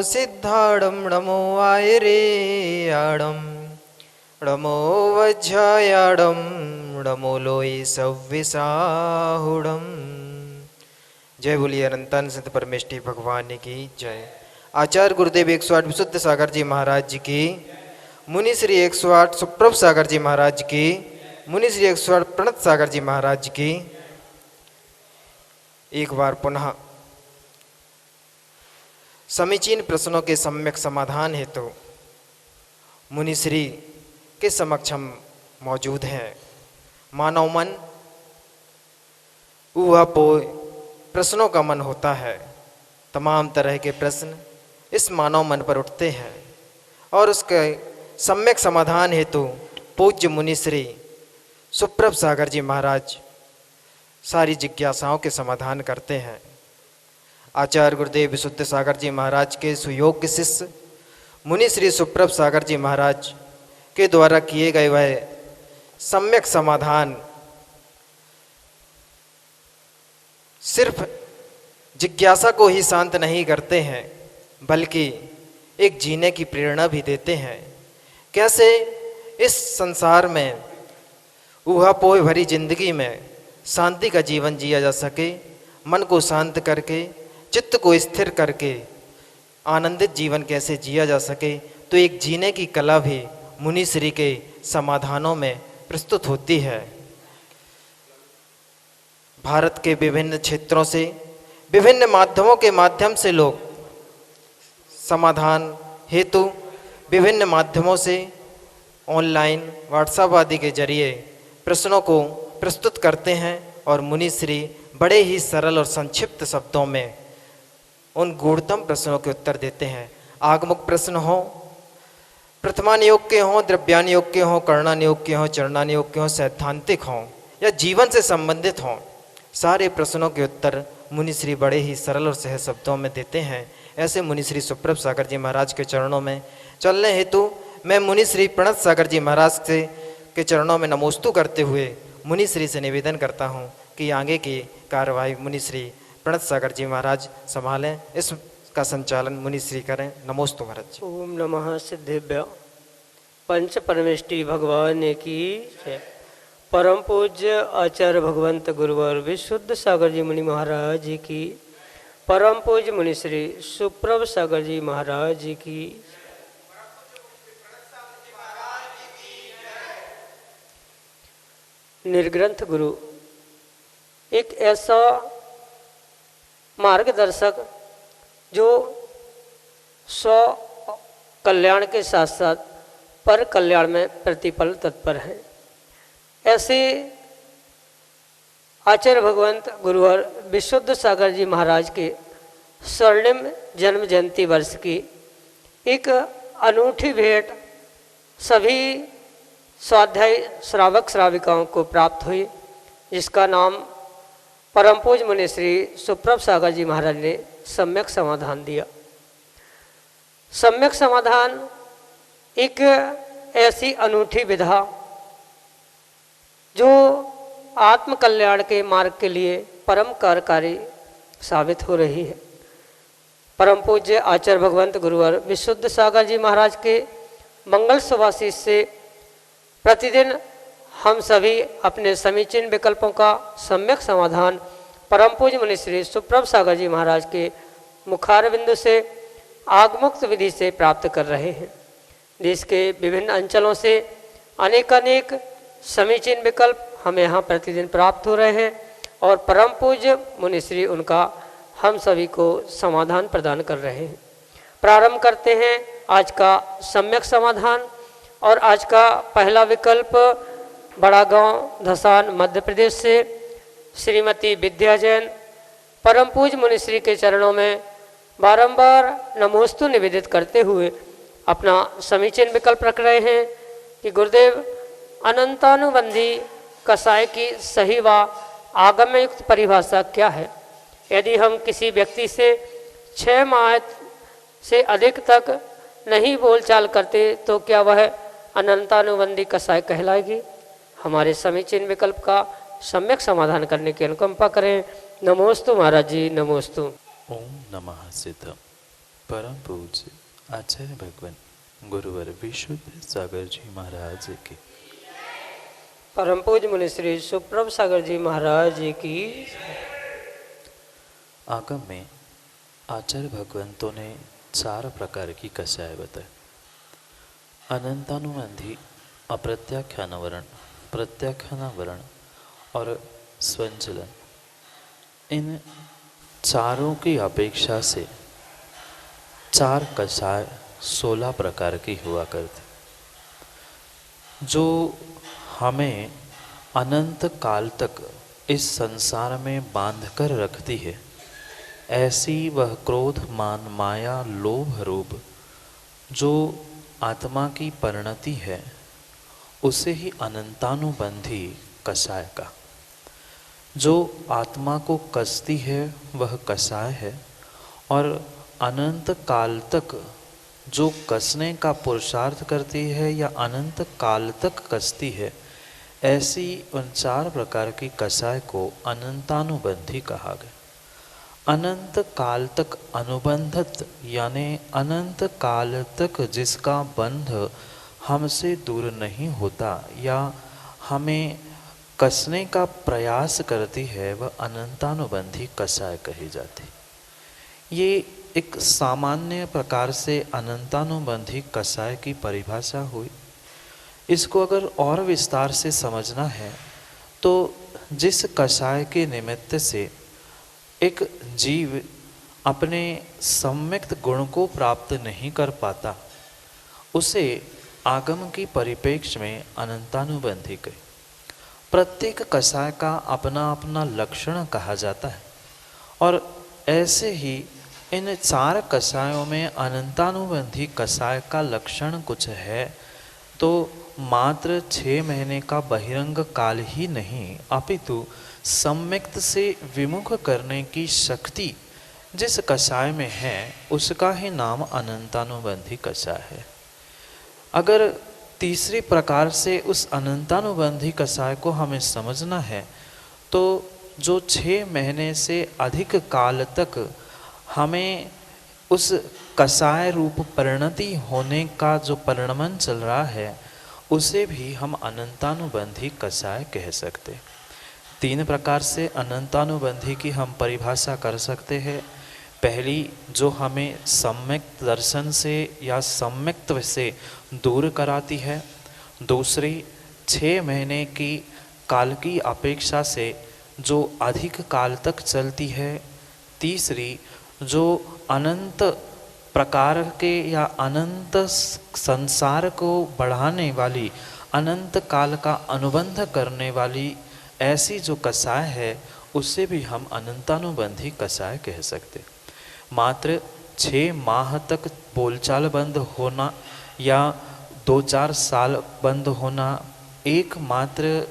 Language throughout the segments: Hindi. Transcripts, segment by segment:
सिद्धाडं नमो आयरेयाडं नमो वज्रायाडं नमो लोई सव्विसाहुडं। जय बोलिए अनंतान संत परमेष्ठी भगवान की जय। आचार्य गुरुदेव 108 विशुद्ध सागर जी महाराज जी की, मुनि श्री 108 सुप्रभ सागर जी महाराज की, मुनि श्री 108 प्रणत सागर जी महाराज की। एक बार पुनः समीचीन प्रश्नों के सम्यक समाधान हेतु तो मुनि श्री के समक्ष हम मौजूद हैं। मानव मन ऊहापोह प्रश्नों का मन होता है। तमाम तरह के प्रश्न इस मानव मन पर उठते हैं और उसके सम्यक समाधान हेतु पूज्य मुनि श्री सुप्रभ सागर जी महाराज सारी जिज्ञासाओं के समाधान करते हैं। आचार्य गुरुदेव विशुद्ध सागर जी महाराज के सुयोग्य शिष्य मुनि श्री सुप्रभ सागर जी महाराज के द्वारा किए गए वह सम्यक समाधान सिर्फ जिज्ञासा को ही शांत नहीं करते हैं, बल्कि एक जीने की प्रेरणा भी देते हैं। कैसे इस संसार में ऊहापोह भरी जिंदगी में शांति का जीवन जिया जा सके, मन को शांत करके चित्त को स्थिर करके आनंदित जीवन कैसे जिया जा सके, तो एक जीने की कला भी मुनि श्री के समाधानों में प्रस्तुत होती है। भारत के विभिन्न क्षेत्रों से विभिन्न माध्यमों के माध्यम से लोग समाधान हेतु विभिन्न माध्यमों से ऑनलाइन व्हाट्सएप आदि के जरिए प्रश्नों को प्रस्तुत करते हैं और मुनि श्री बड़े ही सरल और संक्षिप्त शब्दों में उन गूढ़तम प्रश्नों के उत्तर देते हैं। आगमुख प्रश्न हो, प्रथमान योग के हों, द्रव्यान योग के हों, कर्णान योग के हों, चरणान योग के हों, सैद्धांतिक हों या जीवन से संबंधित हों, सारे प्रश्नों के उत्तर मुनि श्री बड़े ही सरल और सहज शब्दों में देते हैं। ऐसे मुनि श्री सुप्रभ सागर जी महाराज के चरणों में चलने हेतु मैं मुनि श्री प्रणत सागर जी महाराज से के चरणों में नमोस्तु करते हुए मुनि श्री से निवेदन करता हूँ कि आगे की कार्रवाई मुनि श्री प्रणत सागर जी महाराज संभालें। इसका संचालन मुनि श्री करें। नमोस्तु महाराज। ओम नमः सिद्धेभ्य पंच परमेष्टि भगवान की जय। परम पूज्य आचार्य भगवंत गुरुवर विशुद्ध सागर जी मुनि महाराज जी की, परम पूज्य मुनि श्री सुप्रभ सागर जी महाराज जी की। निर्ग्रंथ गुरु एक ऐसा मार्गदर्शक जो स्व कल्याण के साथ साथ पर कल्याण में प्रतिपल तत्पर है। ऐसे आचार्य भगवंत गुरुवर विशुद्ध सागर जी महाराज के स्वर्णिम जन्म जयंती वर्ष की एक अनूठी भेंट सभी स्वाध्याय श्रावक श्राविकाओं को प्राप्त हुई, जिसका नाम परम पूज्य मुनि श्री सुप्रभ सागर जी महाराज ने सम्यक समाधान दिया। सम्यक समाधान एक ऐसी अनूठी विधा जो आत्म कल्याण के मार्ग के लिए परम कार्यकारी साबित हो रही है। परम पूज्य आचार्य भगवंत गुरुवर विशुद्ध सागर जी महाराज के मंगल सुभाषिष से प्रतिदिन हम सभी अपने समीचीन विकल्पों का सम्यक समाधान परम पूज्य मुनि श्री सुप्रभ सागर जी महाराज के मुखार बिंदु से आगमुक्त विधि से प्राप्त कर रहे हैं। देश के विभिन्न अंचलों से अनेक समीचीन विकल्प हमें यहाँ प्रतिदिन प्राप्त हो रहे हैं और परम पूज्य मुनि श्री उनका हम सभी को समाधान प्रदान कर रहे हैं। प्रारंभ करते हैं आज का सम्यक समाधान। और आज का पहला विकल्प बड़ा गांव धसान मध्य प्रदेश से श्रीमती विद्या जैन परम पूज्य मुनि श्री के चरणों में बारंबार नमोस्तु निवेदित करते हुए अपना समीचीन विकल्प रख रहे हैं कि गुरुदेव अनंतानुबंधी कसाय की सही व आगम्य युक्त परिभाषा क्या है। यदि हम किसी व्यक्ति से 6 माह से अधिक तक नहीं बोलचाल करते तो क्या वह अनंतानुबंधी कसाय कहलाएगी। हमारे समीचीन विकल्प का सम्यक समाधान करने की अनुकंपा करें। नमोस्तु महाराज जी, नमोस्तु। ओम नमः सिद्ध परम पूज्य आचार्य भगवान गुरुवर विशुद्ध सागर जी महाराज की, परम पूज्य मुनि श्री सुप्रभ सागर जी महाराज जी की। आगम में आचार्य भगवंतों ने 4 प्रकार की कषाय बताए। अनंतानुबंधी, अप्रत्याख्यान वर्ण, प्रत्याख्यान वर्ण और स्वंजलन। इन चारों की अपेक्षा से 4 कषाय 16 प्रकार की हुआ करती, जो हमें अनंत काल तक इस संसार में बांधकर रखती है। ऐसी वह क्रोध, मान, माया, लोभ रूप जो आत्मा की परिणति है, उसे ही अनंतानुबंधी कषाय का। जो आत्मा को कसती है वह कषाय है, और अनंत काल तक जो कसने का पुरुषार्थ करती है या अनंत काल तक कसती है, ऐसी उन 4 प्रकार की कषाय को अनंतानुबंधी कहा गया। अनंत काल तक अनुबंधित यानी अनंत काल तक जिसका बंध हमसे दूर नहीं होता या हमें कसने का प्रयास करती है, वह अनंतानुबंधी कषाय कही जाती। ये एक सामान्य प्रकार से अनंतानुबंधी कषाय की परिभाषा हुई। इसको अगर और विस्तार से समझना है तो जिस कषाय के निमित्त से एक जीव अपने सम्यक्त गुण को प्राप्त नहीं कर पाता, उसे आगम की परिप्रेक्ष्य में अनंतानुबंधी कही। प्रत्येक कषाय का अपना अपना लक्षण कहा जाता है, और ऐसे ही इन 4 कषायों में अनंतानुबंधी कषाय का लक्षण कुछ है तो मात्र 6 महीने का बहिरंग काल ही नहीं, अपितु सम्यक्त से विमुख करने की शक्ति जिस कषाय में है, उसका ही नाम अनंतानुबंधी कषाय है। अगर तीसरे प्रकार से उस अनंतानुबंधी कषाय को हमें समझना है तो जो 6 महीने से अधिक काल तक हमें उस कषाय रूप परिणति होने का जो परिणमन चल रहा है, उसे भी हम अनंतानुबंधी कषाय कह सकते। 3 प्रकार से अनंतानुबंधी की हम परिभाषा कर सकते हैं। पहली, जो हमें सम्यक दर्शन से या सम्यक्त्व से दूर कराती है। दूसरी, 6 महीने की काल की अपेक्षा से जो अधिक काल तक चलती है। तीसरी, जो अनंत प्रकार के या अनंत संसार को बढ़ाने वाली, अनंत काल का अनुबंध करने वाली ऐसी जो कषाय है, उससे भी हम अनंतानुबंधी कषाय कह सकते। मात्र 6 माह तक बोलचाल बंद होना या 2-4 साल बंद होना, एकमात्र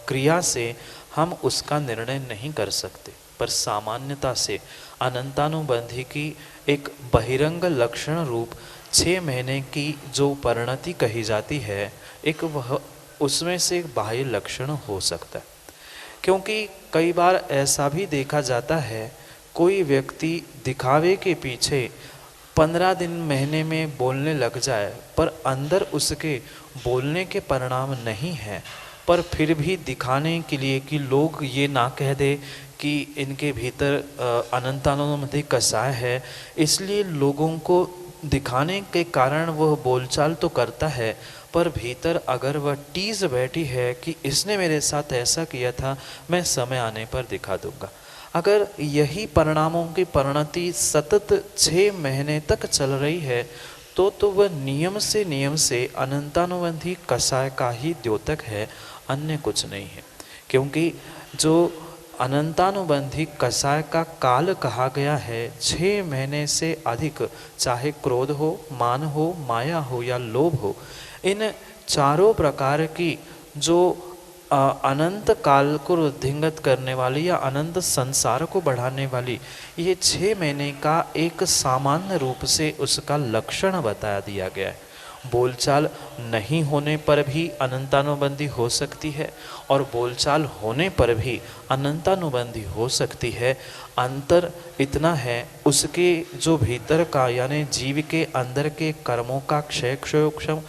क्रिया से हम उसका निर्णय नहीं कर सकते, पर सामान्यता से अनंतानुबंधी की एक बहिरंग लक्षण रूप 6 महीने की जो परिणति कही जाती है, एक वह उसमें से एक बाह्य लक्षण हो सकता है। क्योंकि कई बार ऐसा भी देखा जाता है, कोई व्यक्ति दिखावे के पीछे 15 दिन महीने में बोलने लग जाए, पर अंदर उसके बोलने के परिणाम नहीं है, पर फिर भी दिखाने के लिए कि लोग ये ना कह दे कि इनके भीतर अनंतानुबंधी कषाय है, इसलिए लोगों को दिखाने के कारण वह बोलचाल तो करता है, पर भीतर अगर वह टीस बैठी है कि इसने मेरे साथ ऐसा किया था, मैं समय आने पर दिखा दूंगा। अगर यही परिणामों की परिणति सतत 6 महीने तक चल रही है तो वह नियम से अनंतानुबंधी कषाय का ही द्योतक है, अन्य कुछ नहीं है। क्योंकि जो अनंतानुबंधी कषाय का काल कहा गया है, 6 महीने से अधिक, चाहे क्रोध हो, मान हो, माया हो या लोभ हो, इन चारों प्रकार की जो अनंत काल को रुद्धिंगत करने वाली या अनंत संसार को बढ़ाने वाली, ये 6 महीने का एक सामान्य रूप से उसका लक्षण बताया दिया गया है। बोलचाल नहीं होने पर भी अनंतानुबंधी हो सकती है और बोलचाल होने पर भी अनंतानुबंधी हो सकती है। अंतर इतना है उसके जो भीतर का यानी जीव के अंदर के कर्मों का क्षय क्षयोक्षम,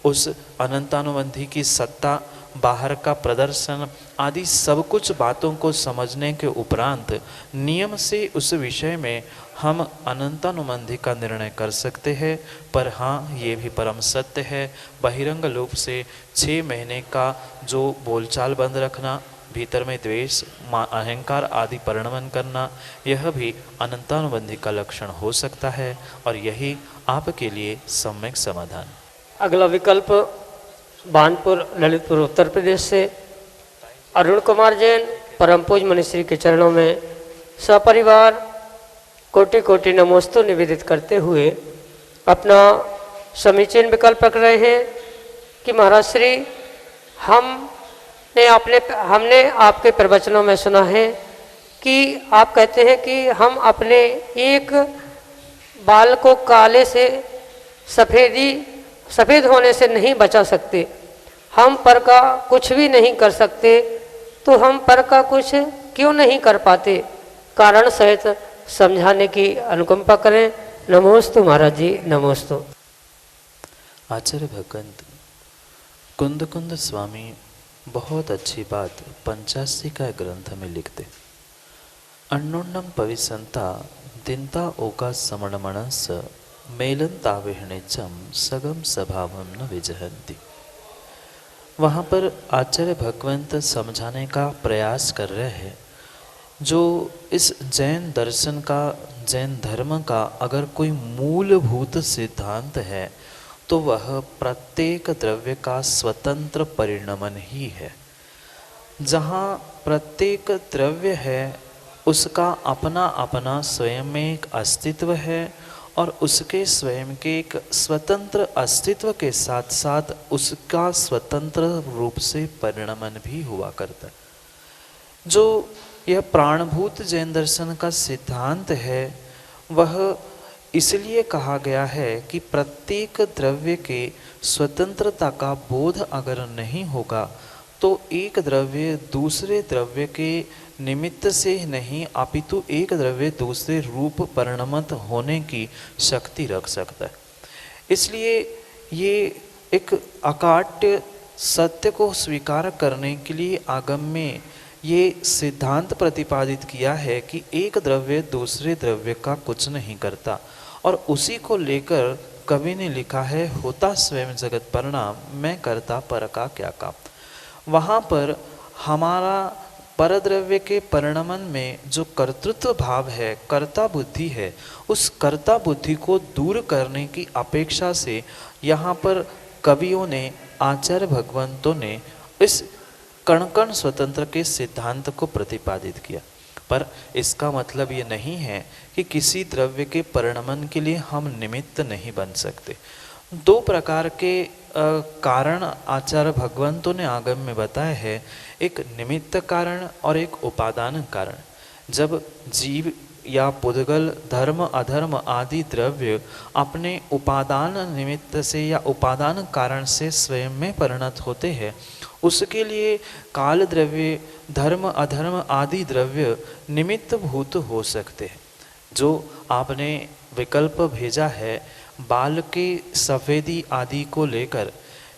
उस अनंतानुबंधी की सत्ता, बाहर का प्रदर्शन आदि सब कुछ बातों को समझने के उपरांत नियम से उस विषय में हम अनंतानुबंधी का निर्णय कर सकते हैं। पर हाँ, ये भी परम सत्य है, बहिरंग रूप से 6 महीने का जो बोलचाल बंद रखना, भीतर में द्वेष, अहंकार आदि परिणमन करना, यह भी अनंतानुबंधी का लक्षण हो सकता है और यही आपके लिए सम्यक समाधान। अगला विकल्प बानपुर ललितपुर उत्तर प्रदेश से अरुण कुमार जैन परम पूज मनीश्री के चरणों में सपरिवार कोटि कोटि नमोस्तु निवेदित करते हुए अपना समीचीन विकल्प रख रहे हैं कि महाराज श्री हमने आपके प्रवचनों में सुना है कि आप कहते हैं कि हम अपने एक बाल को काले से सफ़ेद होने से नहीं बचा सकते, हम पर का कुछ भी नहीं कर सकते, तो हम पर का कुछ क्यों नहीं कर पाते, कारण सहित समझाने की अनुकंपा करें। नमोस्तु महाराज जी, नमोस्तु। आचार्य भगवंत कुंद कुंद स्वामी बहुत अच्छी बात 85 का ग्रंथ में लिखते, अन्नोन्नम पविसंता दिनता ओका समणमणस मेलंताविहणेचम सगम स्वभावम न विजहंती। वहाँ पर आचार्य भगवंत समझाने का प्रयास कर रहे हैं, जो इस जैन दर्शन का, जैन धर्म का अगर कोई मूलभूत सिद्धांत है तो वह प्रत्येक द्रव्य का स्वतंत्र परिणमन ही है। जहाँ प्रत्येक द्रव्य है उसका अपना अपना स्वयं में एक अस्तित्व है और उसके स्वयं के एक स्वतंत्र अस्तित्व के साथ साथ उसका स्वतंत्र रूप से परिणमन भी हुआ करता है। जो यह प्राणभूत जैन दर्शन का सिद्धांत है वह इसलिए कहा गया है कि प्रत्येक द्रव्य के स्वतंत्रता का बोध अगर नहीं होगा तो एक द्रव्य दूसरे द्रव्य के निमित्त से नहीं अपितु एक द्रव्य दूसरे रूप परिणमित होने की शक्ति रख सकता है। इसलिए ये एक अकाट्य सत्य को स्वीकार करने के लिए आगम में ये सिद्धांत प्रतिपादित किया है कि एक द्रव्य दूसरे द्रव्य का कुछ नहीं करता, और उसी को लेकर कवि ने लिखा है, होता स्वयं जगत परिणाम, मैं करता पर का क्या काम। वहाँ पर हमारा परद्रव्य के परिणमन में जो कर्तृत्व भाव है, कर्ता बुद्धि है, उस कर्ता बुद्धि को दूर करने की अपेक्षा से यहाँ पर कवियों ने, आचार्य भगवंतों ने इस कण कण स्वतंत्र के सिद्धांत को प्रतिपादित किया। पर इसका मतलब ये नहीं है कि किसी द्रव्य के परिणमन के लिए हम निमित्त नहीं बन सकते। 2 प्रकार के कारण आचार्य भगवंतों ने आगम में बताया है, एक निमित्त कारण और एक उपादान कारण। जब जीव या पुद्गल धर्म अधर्म आदि द्रव्य अपने उपादान निमित्त से या उपादान कारण से स्वयं में परिणत होते हैं, उसके लिए काल द्रव्य, धर्म अधर्म आदि द्रव्य निमित्त भूत हो सकते हैं। जो आपने विकल्प भेजा है बाल के सफ़ेदी आदि को लेकर,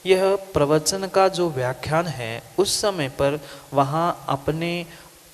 यह प्रवचन का जो व्याख्यान है उस समय पर वहाँ अपने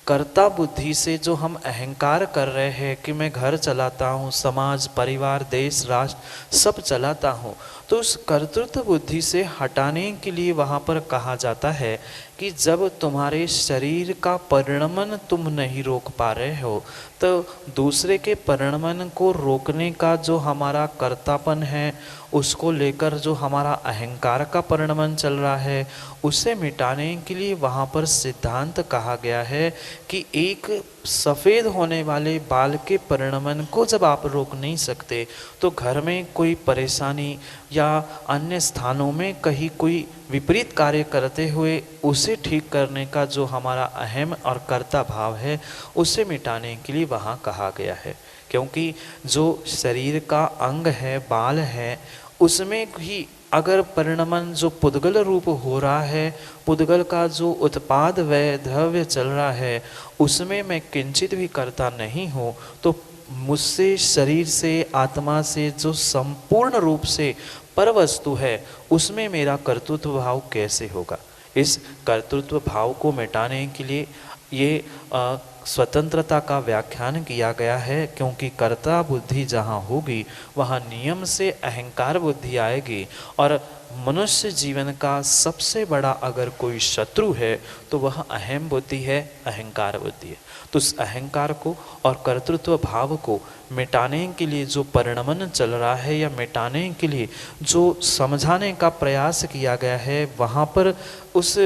कर्ता बुद्धि से जो हम अहंकार कर रहे हैं कि मैं घर चलाता हूँ, समाज परिवार देश राष्ट्र सब चलाता हूँ, तो उस कर्तृत्व बुद्धि से हटाने के लिए वहाँ पर कहा जाता है कि जब तुम्हारे शरीर का परिणमन तुम नहीं रोक पा रहे हो तो दूसरे के परिणमन को रोकने का जो हमारा कर्तापन है, उसको लेकर जो हमारा अहंकार का परिणमन चल रहा है, उसे मिटाने के लिए वहाँ पर सिद्धांत कहा गया है कि एक सफ़ेद होने वाले बाल के परिणमन को जब आप रोक नहीं सकते तो घर में कोई परेशानी या अन्य स्थानों में कहीं कोई विपरीत कार्य करते हुए उसे ठीक करने का जो हमारा अहम और कर्ता भाव है उसे मिटाने के लिए वहाँ कहा गया है। क्योंकि जो शरीर का अंग है, बाल है, उसमें ही अगर परिणमन जो पुद्गल रूप हो रहा है, पुद्गल का जो उत्पाद व्यय द्रव्य चल रहा है, उसमें मैं किंचित भी करता नहीं हूँ, तो मुझसे, शरीर से, आत्मा से जो संपूर्ण रूप से पर वस्तु है, उसमें मेरा कर्तृत्व भाव कैसे होगा। इस कर्तृत्व भाव को मिटाने के लिए ये स्वतंत्रता का व्याख्यान किया गया है, क्योंकि कर्ता बुद्धि जहाँ होगी वहाँ नियम से अहंकार बुद्धि आएगी। और मनुष्य जीवन का सबसे बड़ा अगर कोई शत्रु है तो वह अहम बुद्धि है, अहंकार बुद्धि है। तो उस अहंकार को और कर्तृत्व भाव को मिटाने के लिए जो परिणमन चल रहा है या मिटाने के लिए जो समझाने का प्रयास किया गया है, वहाँ पर उस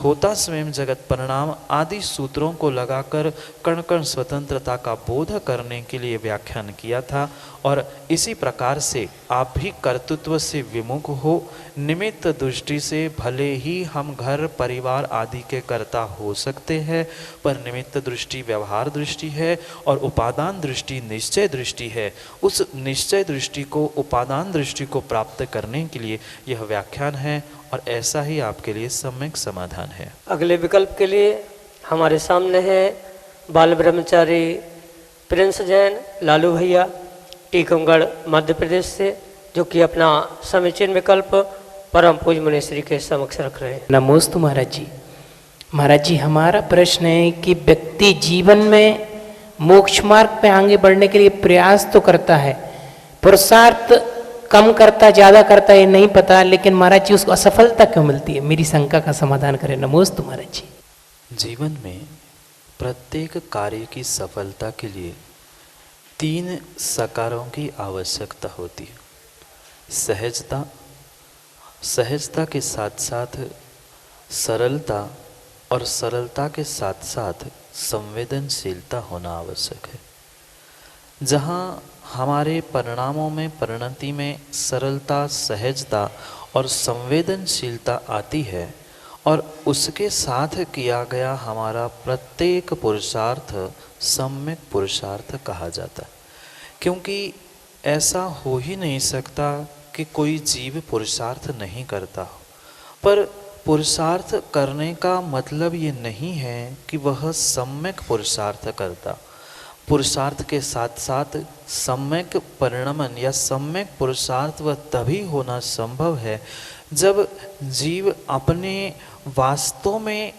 होता स्वयं जगत परिणाम आदि सूत्रों को लगाकर कण कण स्वतंत्रता का बोध करने के लिए व्याख्यान किया था। और इसी प्रकार से आप भी कर्तृत्व से विमुख हो, निमित्त दृष्टि से भले ही हम घर परिवार आदि के कर्ता हो सकते हैं, पर निमित्त दृष्टि व्यवहार दृष्टि है और उपादान दृष्टि निश्चय दृष्टि है। उस निश्चय दृष्टि को, उपादान दृष्टि को प्राप्त करने के लिए यह व्याख्यान है और ऐसा ही आपके लिए सम्यक समाधान है। अगले विकल्प के लिए हमारे सामने है बाल ब्रह्मचारी प्रिंस जैन लालू भैया टीकमगढ़ मध्य प्रदेश से, जो कि अपना समीचीन विकल्प परम पूज्य मुनिश्री के समक्ष रख रहे हैं। नमोस्तु महाराज जी। महाराज जी, हमारा प्रश्न है कि व्यक्ति जीवन में मोक्ष मार्ग पे आगे बढ़ने के लिए प्रयास तो करता है, पुरुषार्थ कम करता ज़्यादा करता ये नहीं पता, लेकिन महाराज जी उसको असफलता क्यों मिलती है? मेरी शंका का समाधान करें। नमोस्तु महाराज जी। जीवन में प्रत्येक कार्य की सफलता के लिए 3 सकारों की आवश्यकता होती है। सहजता, सहजता के साथ साथ सरलता और सरलता के साथ साथ संवेदनशीलता होना आवश्यक है। जहाँ हमारे परिणामों में, परिणति में सरलता, सहजता और संवेदनशीलता आती है और उसके साथ किया गया हमारा प्रत्येक पुरुषार्थ सम्यक पुरुषार्थ कहा जाता है। क्योंकि ऐसा हो ही नहीं सकता कि कोई जीव पुरुषार्थ नहीं करता हो, पर पुरुषार्थ करने का मतलब ये नहीं है कि वह सम्यक पुरुषार्थ करता। पुरुषार्थ के साथ साथ सम्यक परिणमन या सम्यक पुरुषार्थ वह तभी होना संभव है जब जीव अपने वास्तव में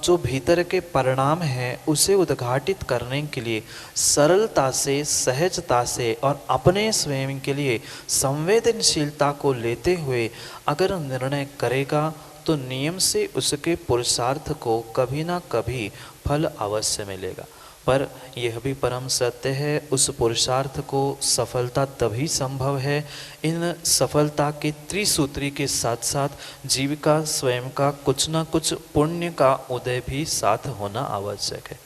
जो भीतर के परिणाम हैं उसे उद्घाटित करने के लिए सरलता से, सहजता से और अपने स्वयं के लिए संवेदनशीलता को लेते हुए अगर निर्णय करेगा तो नियम से उसके पुरुषार्थ को कभी ना कभी फल अवश्य मिलेगा। पर यह भी परम सत्य है, उस पुरुषार्थ को सफलता तभी संभव है इन सफलता के त्रिसूत्री के साथ साथ जीव का स्वयं का कुछ ना कुछ पुण्य का उदय भी साथ होना आवश्यक है।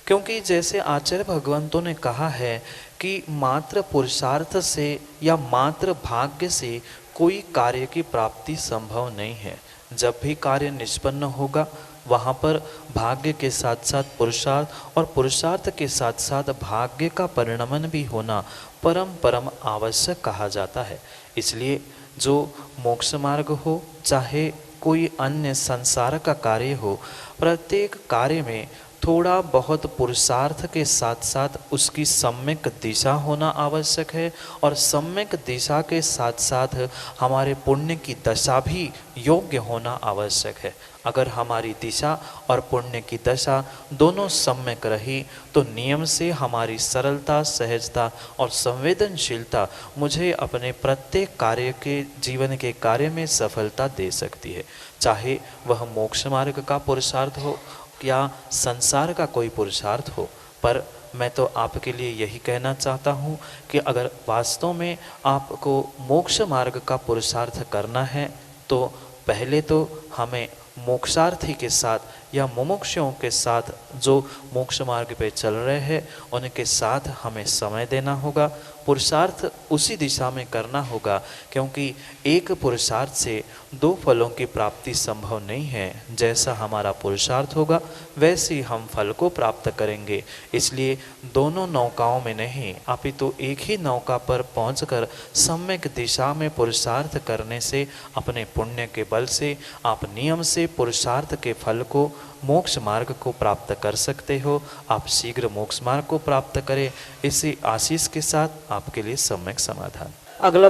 क्योंकि जैसे आचार्य भगवंतों ने कहा है कि मात्र पुरुषार्थ से या मात्र भाग्य से कोई कार्य की प्राप्ति संभव नहीं है। जब भी कार्य निष्पन्न होगा वहाँ पर भाग्य के साथ साथ पुरुषार्थ और पुरुषार्थ के साथ साथ भाग्य का परिणमन भी होना परम आवश्यक कहा जाता है। इसलिए जो मोक्ष मार्ग हो चाहे कोई अन्य संसार का कार्य हो, प्रत्येक कार्य में थोड़ा बहुत पुरुषार्थ के साथ साथ उसकी सम्यक दिशा होना आवश्यक है और सम्यक दिशा के साथ साथ हमारे पुण्य की दशा भी योग्य होना आवश्यक है। अगर हमारी दिशा और पुण्य की दशा दोनों सम्यक रही तो नियम से हमारी सरलता, सहजता और संवेदनशीलता मुझे अपने प्रत्येक कार्य के जीवन के कार्य में सफलता दे सकती है, चाहे वह मोक्ष मार्ग का पुरुषार्थ हो या संसार का कोई पुरुषार्थ हो। पर मैं तो आपके लिए यही कहना चाहता हूँ कि अगर वास्तव में आपको मोक्ष मार्ग का पुरुषार्थ करना है तो पहले तो हमें मोक्षार्थी के साथ या मुमुक्षुओं के साथ जो मोक्ष मार्ग पे चल रहे हैं उनके साथ हमें समय देना होगा। पुरुषार्थ उसी दिशा में करना होगा, क्योंकि एक पुरुषार्थ से दो फलों की प्राप्ति संभव नहीं है। जैसा हमारा पुरुषार्थ होगा वैसे ही हम फल को प्राप्त करेंगे। इसलिए दोनों नौकाओं में नहीं, अपितु एक ही नौका पर पहुंचकर सम्यक दिशा में पुरुषार्थ करने से अपने पुण्य के बल से आप नियम से पुरुषार्थ के फल को, मोक्ष मार्ग को प्राप्त कर सकते हो। आप शीघ्र मोक्ष मार्ग को प्राप्त करें, इसी आशीष के साथ आपके लिए सम्यक समाधान। अगला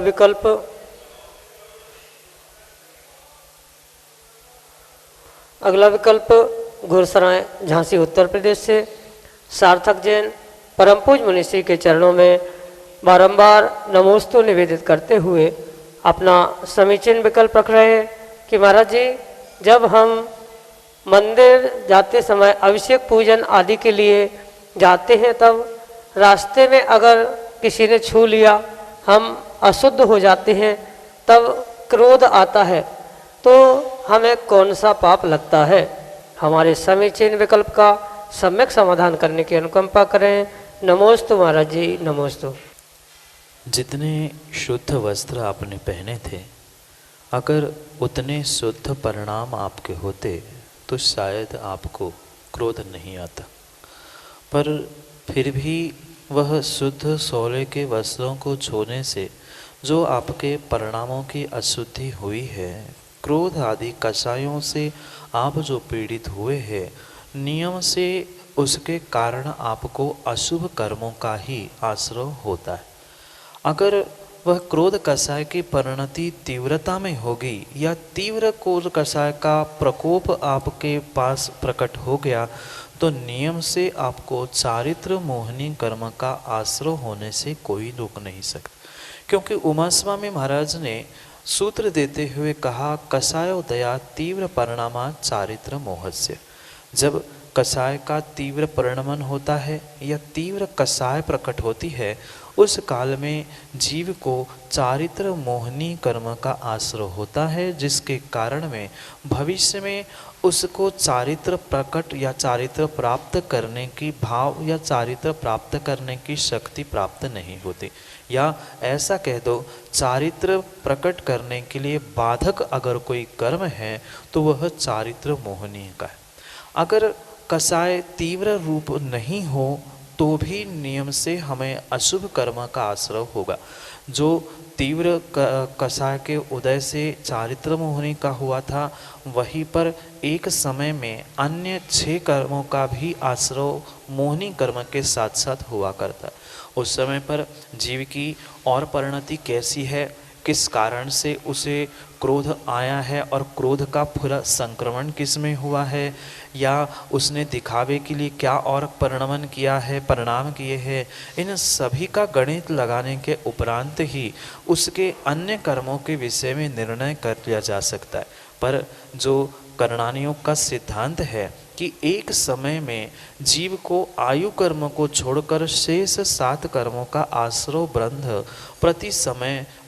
विकल्प गुरसराय झांसी उत्तर प्रदेश से सार्थक जैन परम पूज्य मुनिश्री के चरणों में बारंबार नमोस्तु निवेदित करते हुए अपना समीचीन विकल्प रख रहे हैं कि महाराज जी, जब हम मंदिर जाते समय अभिषेक पूजन आदि के लिए जाते हैं, तब रास्ते में अगर किसी ने छू लिया, हम अशुद्ध हो जाते हैं, तब क्रोध आता है, तो हमें कौन सा पाप लगता है? हमारे समीचीन विकल्प का सम्यक समाधान करने की अनुकंपा करें। नमोस्तु महाराज जी, नमोस्तु। जितने शुद्ध वस्त्र आपने पहने थे, अगर उतने शुद्ध परिणाम आपके होते तो शायद आपको क्रोध नहीं आता, पर फिर भी वह शुद्ध सोले के वस्त्रों को छूने से जो आपके परिणामों की अशुद्धि हुई है, क्रोध आदि कषायों से आप जो पीड़ित हुए हैं, नियम से उसके कारण आपको अशुभ कर्मों का ही आश्रय होता है। अगर वह क्रोध कषाय की परिणति तीव्रता में होगी या तीव्र क्रोध कषाय का प्रकोप आपके पास प्रकट हो गया, तो नियम से आपको चारित्र मोहनी कर्म का आश्रय होने से कोई रोक नहीं सकता। क्योंकि उमा स्वामी महाराज ने सूत्र देते हुए कहा, कषायो दया तीव्र परिणामा चारित्र मोहस्य। जब कषाय का तीव्र परिणमन होता है या तीव्र कषाय प्रकट होती है, उस काल में जीव को चारित्र मोहनी कर्म का आश्रय होता है, जिसके कारण में भविष्य में उसको चारित्र प्रकट या चारित्र प्राप्त करने की भाव या चारित्र प्राप्त करने की शक्ति प्राप्त नहीं होती। या ऐसा कह दो, चारित्र प्रकट करने के लिए बाधक अगर कोई कर्म है तो वह चारित्र मोहनीय का है। अगर कषाय तीव्र रूप नहीं हो तो भी नियम से हमें अशुभ कर्म का आश्रय होगा। जो तीव्र कषाय के उदय से चारित्र मोहनी का हुआ था, वहीं पर एक समय में अन्य 6 कर्मों का भी आश्रय मोहनी कर्म के साथ साथ हुआ करता। उस समय पर जीव की और परिणति कैसी है, किस कारण से उसे क्रोध आया है और क्रोध का पूरा संक्रमण किस में हुआ है, या उसने दिखावे के लिए क्या और परिणमन किया है, परिणाम किए हैं, इन सभी का गणित लगाने के उपरांत ही उसके अन्य कर्मों के विषय में निर्णय कर लिया जा सकता है। पर जो कर्णानियों का सिद्धांत है कि एक समय में जीव को आयु कर्म को छोड़कर शेष 7 कर्मों का आश्रय बंध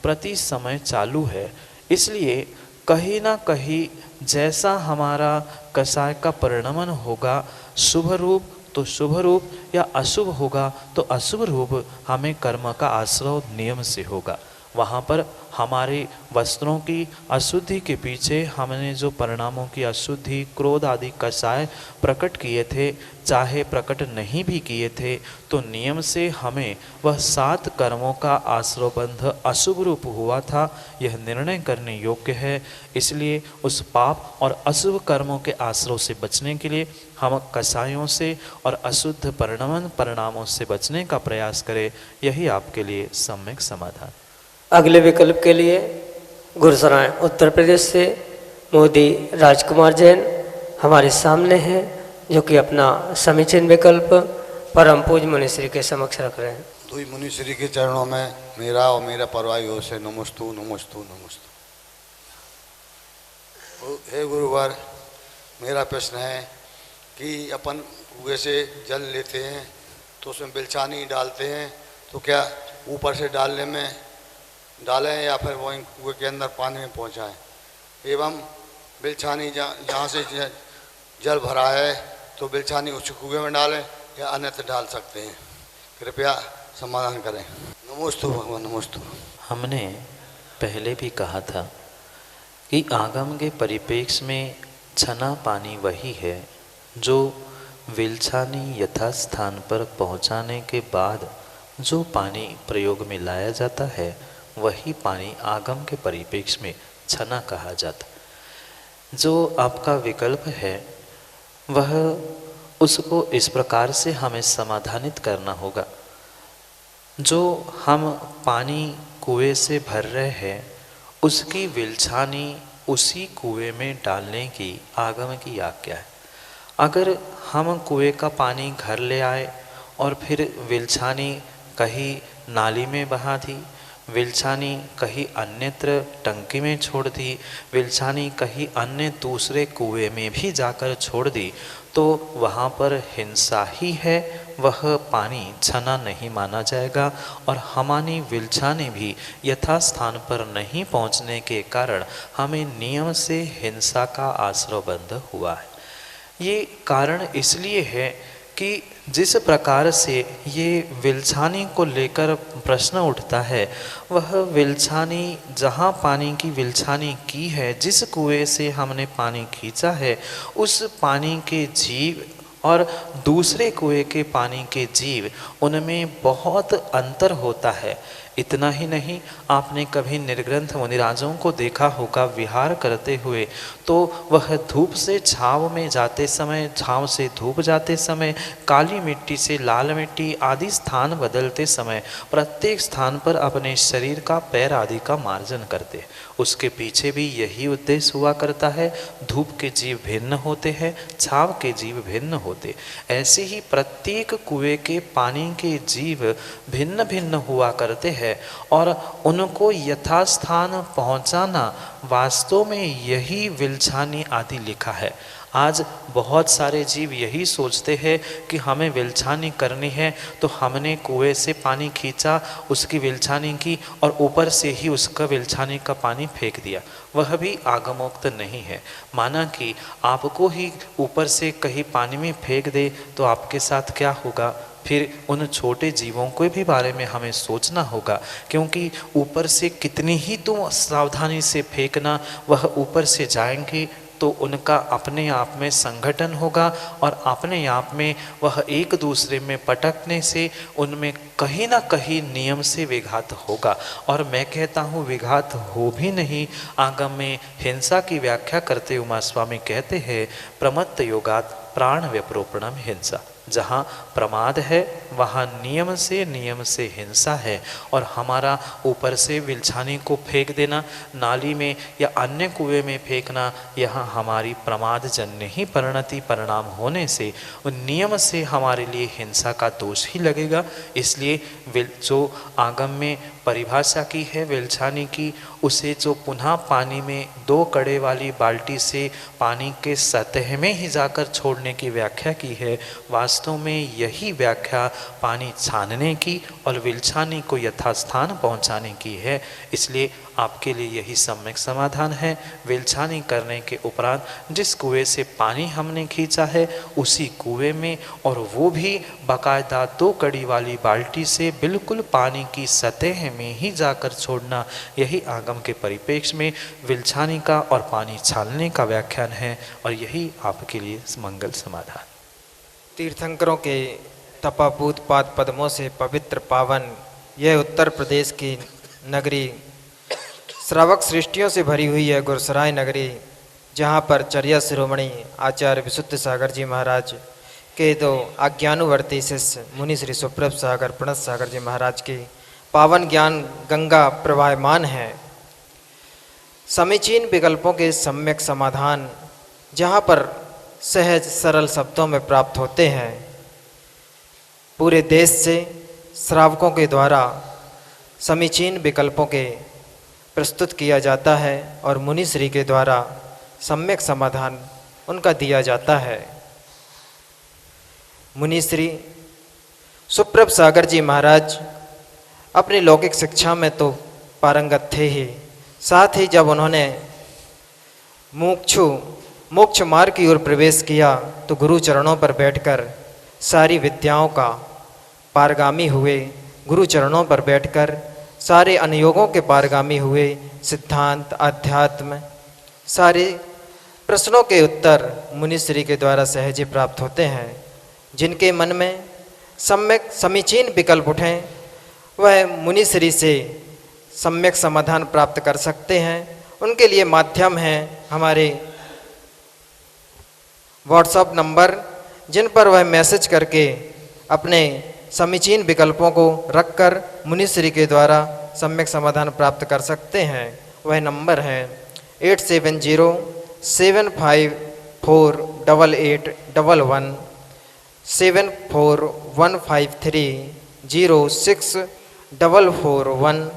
प्रति समय चालू है, इसलिए कहीं ना कहीं जैसा हमारा कषाय का परिणमन होगा शुभ रूप तो शुभ रूप, या अशुभ होगा तो अशुभ रूप हमें कर्म का आश्रय नियम से होगा। वहाँ पर हमारे वस्त्रों की अशुद्धि के पीछे हमने जो परिणामों की अशुद्धि, क्रोध आदि कषाय प्रकट किए थे, चाहे प्रकट नहीं भी किए थे, तो नियम से हमें वह 7 कर्मों का आश्रयबंध अशुभ रूप हुआ था, यह निर्णय करने योग्य है। इसलिए उस पाप और अशुभ कर्मों के आश्रय से बचने के लिए हम कषायों से और अशुद्ध परिणामों से बचने का प्रयास करें। यही आपके लिए सम्यक समाधान। अगले विकल्प के लिए गुरसराय उत्तर प्रदेश से मोदी राजकुमार जैन हमारे सामने हैं, जो कि अपना समीचीन विकल्प परम पूज्य मुनिश्री के समक्ष रख रहे हैं। तो मुनिश्री के चरणों में मेरा और मेरा परिवार ओर से नमोस्तु नमोस्तु नमोस्तु। हे गुरुवर, मेरा प्रश्न है कि अपन कुएं से जल लेते हैं तो उसमें बिलछानी डालते हैं, तो क्या ऊपर से डालें या फिर वहीं कुएं के अंदर पानी में पहुंचाएं? एवं बिलछानी जहाँ से जल भरा है तो बिलछानी उस कुएं में डालें या अन्यत्र डाल सकते हैं? कृपया समाधान करें। नमोस्तु भगवान, नमोस्तु। हमने पहले भी कहा था कि आगम के परिप्रेक्ष्य में छना पानी वही है जो विलछानी यथास्थान पर पहुंचाने के बाद जो पानी प्रयोग में लाया जाता है वही पानी आगम के परिप्रेक्ष्य में छना कहा जाता। जो आपका विकल्प है वह उसको इस प्रकार से हमें समाधानित करना होगा। जो हम पानी कुएं से भर रहे हैं उसकी विलछानी उसी कुएं में डालने की आगम की आज्ञा है। अगर हम कुएं का पानी घर ले आए और फिर विलछानी कहीं नाली में बहा दी, विलछानी कहीं अन्यत्र टंकी में छोड़ दी, विलछानी कहीं अन्य दूसरे कुएं में भी जाकर छोड़ दी, तो वहाँ पर हिंसा ही है, वह पानी छना नहीं माना जाएगा और हमारी विलछानी भी यथास्थान पर नहीं पहुँचने के कारण हमें नियम से हिंसा का आश्रयबंध हुआ है। ये कारण इसलिए है कि जिस प्रकार से ये विलछानी को लेकर प्रश्न उठता है, वह विलछानी जहाँ पानी की विलछानी की है, जिस कुएं से हमने पानी खींचा है, उस पानी के जीव और दूसरे कुएं के पानी के जीव, उनमें बहुत अंतर होता है। इतना ही नहीं, आपने कभी निर्ग्रंथ मुनिराजों को देखा होगा विहार करते हुए, तो वह धूप से छाँव में जाते समय, छाँव से धूप जाते समय, काली मिट्टी से लाल मिट्टी आदि स्थान बदलते समय प्रत्येक स्थान पर अपने शरीर का, पैर आदि का मार्जन करते। उसके पीछे भी यही उद्देश्य हुआ करता है। धूप के जीव भिन्न होते हैं, छाँव के जीव भिन्न होते। ऐसे ही प्रत्येक कुएं के पानी के जीव भिन्न भिन्न हुआ करते हैं और उनको यथास्थान पहुंचाना वास्तव में यही विलछानी आदि लिखा है। आज बहुत सारे जीव यही सोचते हैं कि हमें विलछानी करनी है, तो हमने कुएं से पानी खींचा, उसकी विलछानी की और ऊपर से ही उसका विलछानी का पानी फेंक दिया। वह भी आगमोक्त नहीं है। माना कि आपको ही ऊपर से कहीं पानी में फेंक दे तो आपके साथ क्या होगा? फिर उन छोटे जीवों के भी बारे में हमें सोचना होगा, क्योंकि ऊपर से कितनी ही तुम सावधानी से फेंकना, वह ऊपर से जाएंगे तो उनका अपने आप में संगठन होगा और अपने आप में वह एक दूसरे में पटकने से उनमें कहीं ना कहीं नियम से विघात होगा। और मैं कहता हूँ विघात हो भी नहीं। आगम में हिंसा की व्याख्या करते उमा स्वामी कहते हैं, प्रमत्त योगात प्राण व्यप्रोपणम हिंसा। जहाँ प्रमाद है वहाँ नियम से हिंसा है। और हमारा ऊपर से विलछानी को फेंक देना, नाली में या अन्य कुएं में फेंकना, यहाँ हमारी प्रमाद जन्य ही परिणाम होने से नियम से हमारे लिए हिंसा का दोष ही लगेगा। इसलिए जो आगम में परिभाषा की है विलछानी की, उसे जो पुनः पानी में 2 कड़े वाली बाल्टी से पानी के सतह में ही जाकर छोड़ने की व्याख्या की है, वास्तव में यही व्याख्या पानी छानने की और विलछानी को यथास्थान पहुंचाने की है। इसलिए आपके लिए यही सम्यक समाधान है। विलछानी करने के उपरांत जिस कुएं से पानी हमने खींचा है उसी कुएं में, और वो भी बाकायदा 2 कड़ी वाली बाल्टी से बिल्कुल पानी की सतह में ही जाकर छोड़ना, यही आगम के परिप्रेक्ष्य में विलछानी का और पानी छानने का व्याख्यान है। और यही आपके लिए मंगल समाधान। तीर्थंकरों के तपापूत पाद पद्मों से पवित्र पावन यह उत्तर प्रदेश की नगरी, श्रावक सृष्टियों से भरी हुई है गुरसराय नगरी, जहाँ पर चर्या शिरोमणि आचार्य विशुद्ध सागर जी महाराज के 2 आज्ञानुवर्ती शिष्य मुनि श्री सुप्रभ सागर प्रणत सागर जी महाराज की पावन ज्ञान गंगा प्रवाहमान है। समीचीन विकल्पों के सम्यक समाधान जहाँ पर सहज सरल शब्दों में प्राप्त होते हैं, पूरे देश से श्रावकों के द्वारा समीचीन विकल्पों के प्रस्तुत किया जाता है और मुनिश्री के द्वारा सम्यक समाधान उनका दिया जाता है। मुनिश्री सुप्रभ सागर जी महाराज अपनी लौकिक शिक्षा में तो पारंगत थे ही, साथ ही जब उन्होंने मुमुक्षु मोक्ष मार्ग की ओर प्रवेश किया तो गुरु चरणों पर बैठकर सारी विद्याओं का पारगामी हुए। गुरु चरणों पर बैठकर सारे अनुयोगों के पारगामी हुए। सिद्धांत, अध्यात्म, सारे प्रश्नों के उत्तर मुनिश्री के द्वारा सहज ही प्राप्त होते हैं। जिनके मन में सम्यक समीचीन विकल्प उठें वह मुनिश्री से सम्यक समाधान प्राप्त कर सकते हैं। उनके लिए माध्यम है हमारे व्हाट्सएप नंबर, जिन पर वह मैसेज करके अपने समीचीन विकल्पों को रखकर मुनिश्री के द्वारा सम्यक समाधान प्राप्त कर सकते हैं। वह नंबर है 8707548811 7415306441।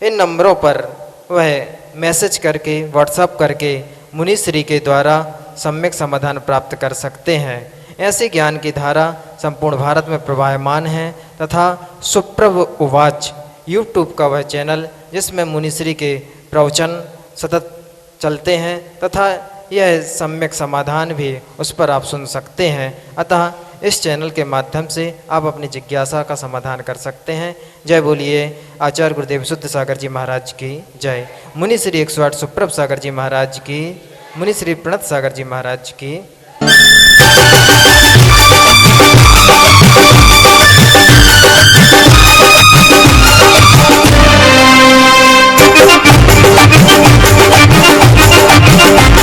इन नंबरों पर वह मैसेज करके व्हाट्सएप करके मुनिश्री के द्वारा सम्यक समाधान प्राप्त कर सकते हैं। ऐसी ज्ञान की धारा संपूर्ण भारत में प्रवाहमान है तथा सुप्रभ उवाच यूट्यूब का वह चैनल जिसमें मुनिश्री के प्रवचन सतत चलते हैं तथा यह सम्यक समाधान भी उस पर आप सुन सकते हैं। अतः इस चैनल के माध्यम से आप अपनी जिज्ञासा का समाधान कर सकते हैं। जय बोलिए आचार्य गुरुदेव शुद्ध सागर जी महाराज की जय। मुनिश्री 108 सुप्रभ सागर जी महाराज की, मुनिश्री प्रणत सागर जी महाराज की। Thank you.